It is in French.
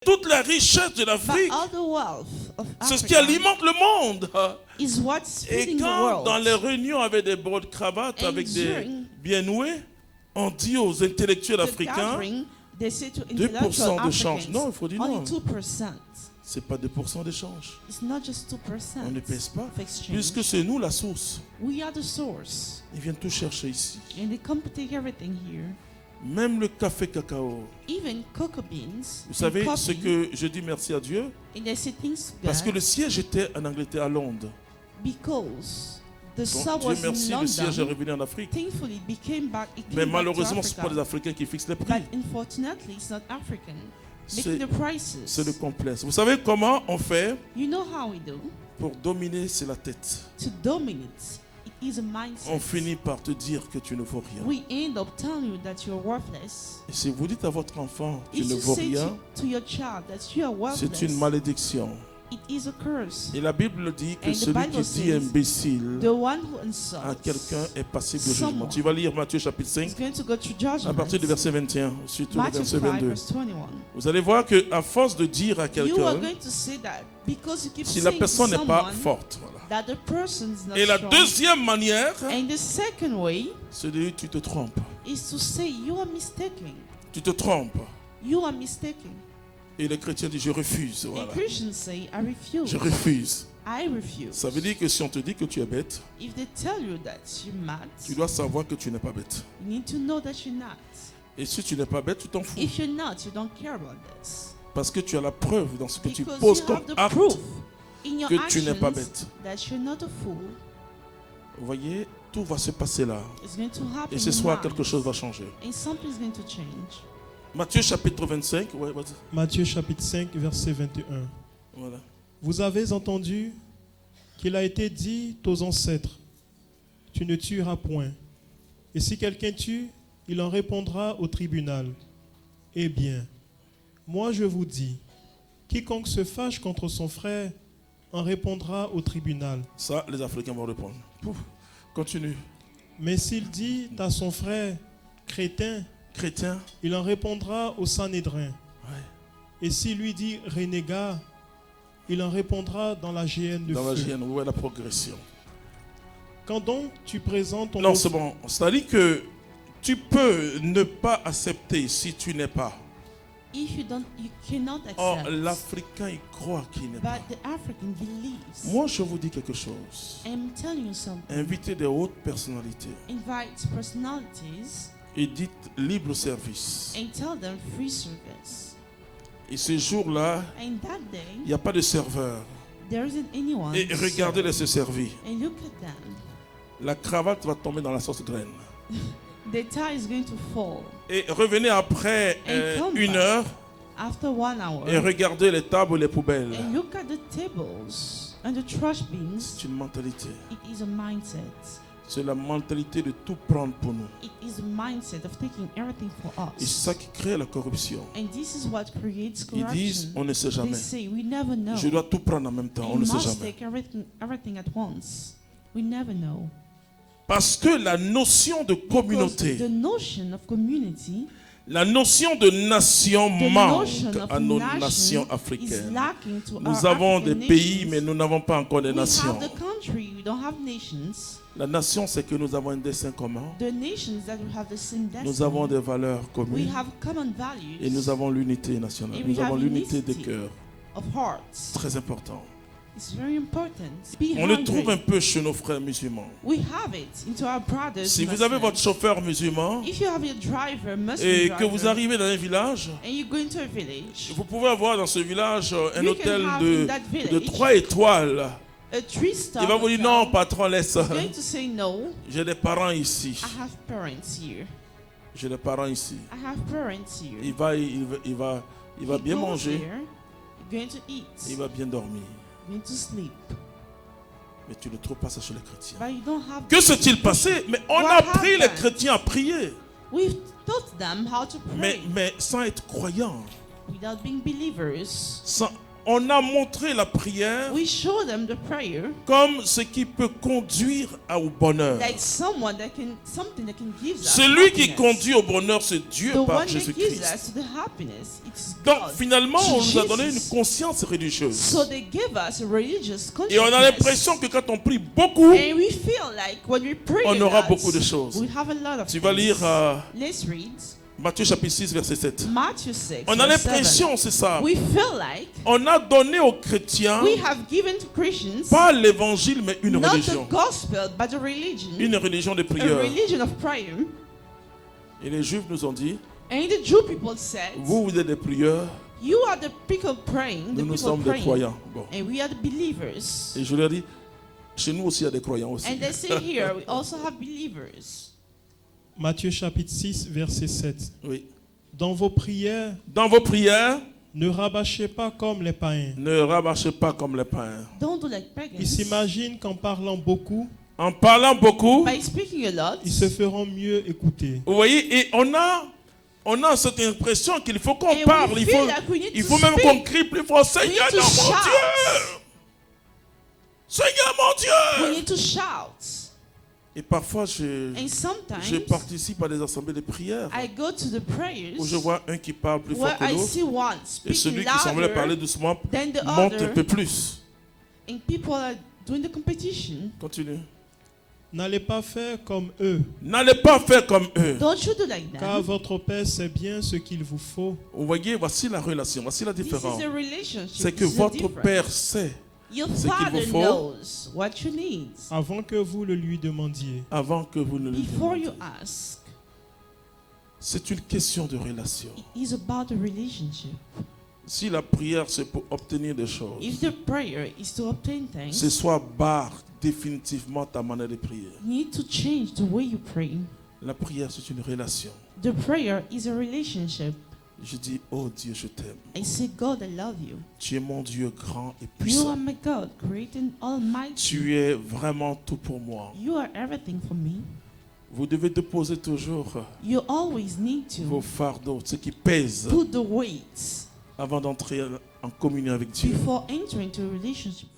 Toute la richesse de But l'Afrique, all the wealth of c'est ce qui Africa alimente le monde. is what's Et feeding the quand dans les world. réunions avec des broad cravates, And avec des during bien noués, on dit aux intellectuels The africains, gathering, they say to 2% intellectual d'échange. Africans, Non, il faut dire non. only 2%. C'est pas 2% d'échange. It's not just 2% On ne pèse pas. of exchange. Puisque c'est nous la source. We are the source. Ils viennent tout chercher ici. And they come to take everything here. Même le café cacao. Even cocoa beans. Vous savez and ce coffee, que je dis merci à Dieu? and they say thanks to Parce que God le siège était en Angleterre, à Londres. because the Donc, sun Dieu was merci, in le siège est London. revenu en Afrique. Thankfully, it became back. It Mais came back to malheureusement, ce ne sont pas les Africa. Africains qui fixent les prix. But unfortunately, it's not African C'est making the prices. c'est le complexe. Vous savez comment on fait You know how we do pour dominer? C'est la tête. to dominate. It is a mindset. On finit par te dire que tu ne vaux rien. We end up telling you that you're worthless. Et si vous dites à votre enfant tu If ne you vaux say rien, to your child that you are worthless, c'est une malédiction. it is a curse. Et la Bible dit que And the celui Bible qui dit says, imbécile The one who à insults quelqu'un est passible de jugement. someone Tu vas lire Matthieu chapitre 5 is going to go to à judgment. partir du verset 21, surtout le Matthew verset 5, 22. verse 21. Vous allez voir qu'à force de dire à You are quelqu'un, going to say that because you keep si la saying to personne n'est pas someone forte. Voilà. that the person is not Et la strong. deuxième manière, And the second way c'est de dire tu te trompes. is to say you are mistaken. Tu te trompes. You are mistaken. Et les chrétiens disent je refuse. And Voilà. Christians say, I refuse. Je refuse. I refuse. Ça veut dire que si on te dit que tu es bête, If they tell you that you're mad, tu dois savoir que tu n'es pas bête. you need to know that you're not. Et si tu n'es pas bête, tu t'en fous. If you're not, you don't care about this. Parce que tu as la preuve dans ce que tu Because poses you comme have the acte proof in your que tu n'es pas actions bête. that you're not a fool. Vous voyez, tout va se passer là. It's going to happen Et ce in soir, life. quelque chose va changer. And something's going to change. Matthieu chapitre 25. Ouais, vas-y. Matthieu chapitre 5, verset 21. Voilà. Vous avez entendu qu'il a été dit aux ancêtres, tu ne tueras point. Et si quelqu'un tue, il en répondra au tribunal. Eh bien, moi je vous dis, quiconque se fâche contre son frère en répondra au tribunal. Ça, les Africains vont répondre. Pouf. Continue. Mais s'il dit à son frère crétin, Chrétien. il en répondra au Sanhédrin. Ouais. Et s'il lui dit renégat, il en répondra dans la géhenne de Dans la feu. géhenne, où est la progression? Quand donc tu présentes ton Non, c'est bon. C'est-à-dire que tu peux ne pas accepter si tu n'es pas. If you don't, you cannot Or, accept. l'Africain, il croit qu'il n'est pas. But the African believes. Moi, je vous dis quelque chose. I'm telling you something. Invitez des hautes personnalités Invite personalities et dites libre service. and tell them free service. Et ce jour-là, And that day, il n'y a pas de serveur. there isn't anyone. Et to regardez-les serve. se servir. And look at them. La cravate va tomber dans la sauce graine. The tie is going to fall. Et revenez après And come une back. heure After 1 hour, et regardez les tables et les poubelles. and look at the tables and the trash bins. C'est une mentalité. It is a mindset. C'est la mentalité de tout prendre pour nous. It is a mindset of taking everything for Et c'est us. ça qui crée la corruption. And this is what creates Ils disent, corruption. on ne sait They jamais. say we never know. Je dois tout prendre en même temps, on We ne sait must jamais. take everything at once. We never know. Parce que la notion de Because communauté, the notion of community, la notion de nation the manque notion of à nos nation nations is africaines. lacking to Nous our avons des African pays, nations. mais nous n'avons pas encore des We nations. have the country, we don't have nations. La nation, c'est que nous avons un destin commun. The nations that we have the same destiny. Nous avons des valeurs We communes. have common values. Et nous avons l'unité nationale. And Nous we avons have l'unité des unity. cœurs. of hearts. Très important. It's very important. Be On le hungry. trouve un peu chez nos frères musulmans. We have it into our brothers. Si vous Muslims. avez votre chauffeur musulman If you have your driver, Muslim et que driver, vous arrivez dans un village, and you go into a village, vous pouvez avoir dans ce village un You hôtel can have de in that village 3 étoiles. a 3-star Il va vous dire hotel, non, patron, laisse. he's going to say no. J'ai des parents ici. I have parents here. J'ai des parents ici. I have parents here. Il va He bien goes manger. there, you're going to eat. Il va bien dormir. You're going to sleep. Mais tu ne trouves pas ça chez les chrétiens. But you don't have. Que s'est-il passé? Mais on What a appris les happened? chrétiens à prier. We've taught them how to pray Mais sans être croyants. without being believers. on a montré la prière We show them the prayer comme ce qui peut conduire au bonheur. like something that can give us Celui qui happiness. conduit au bonheur, c'est Dieu The par one that gives Jésus-Christ. us the happiness, it's Donc God. finalement, on nous a donné une Jesus. conscience religieuse. So they give us a religious Et on a consciousness. l'impression que quand on prie beaucoup, And we feel like when we pray on aura a lot, beaucoup de choses. we have a lot of Tu vas things. lire Let's read Matthieu chapitre 6, verset 7. Matthew 6. On a verse 7. l'impression, c'est ça. We feel like On a donné aux chrétiens we have given to Christians pas l'évangile, mais une not religion. the gospel but a religion. Une religion de A prière. religion of prayer. Et les Juifs nous ont dit, And the Jew people said, vous êtes des prieurs, you are the people praying, the nous, nous people sommes des praying, croyants. Bon. and we are the believers. Et je leur dis, chez nous aussi, il y a des croyants aussi. And they say here, we also have believers. Matthieu chapitre 6, verset 7. Oui. Dans vos prières, Dans vos prières, ne rabâchez pas comme les païens. ne rabâchez pas comme les païens. Don't do like pagans. Ils s'imaginent qu'en parlant beaucoup, En parlant beaucoup, By speaking a lot, ils se feront mieux écouter. vous voyez, et on a cette impression qu'il faut qu'on and parle, we il feel faut, like we need il to faut même speak. qu'on crie plus fort, Seigneur, need to non, mon shout. Dieu! Seigneur, mon We Dieu! need to shout. Et parfois, je And sometimes participe à des assemblées de prière I go to the prayers où je vois un qui parle plus fort where que I l'autre see one et speaking celui qui semblait parler louder doucement than the monte un other, peu plus. and people are doing the competition. Continue. N'allez pas faire comme eux, N'allez pas faire comme eux. Don't you do like car that? votre Père sait bien ce qu'il vous faut. Vous voyez, voici la relation, voici la This différence. is a relationship. C'est que This is a votre difference. Père sait Your ce qu'il Father vous faut knows what you need Avant que vous le lui demandiez. avant que vous ne le before demandiez. you ask. C'est une question de relation. It is about a relationship. Si la prière c'est pour obtenir des choses, If the prayer is to obtain things, ce soit barre définitivement ta manière de prier. you need to change the way you pray. La prière c'est une relation. The prayer is a relationship. Je dis, oh Dieu, je t'aime. I say, God, I love you. Tu es mon Dieu grand et You puissant. are my God, great and almighty. Tu es vraiment tout pour moi. You are everything for me. Vous devez déposer toujours You always need vos to fardeaux, ce qui pèse, put the weight avant d'entrer en communion avec Dieu. before entering into a relationship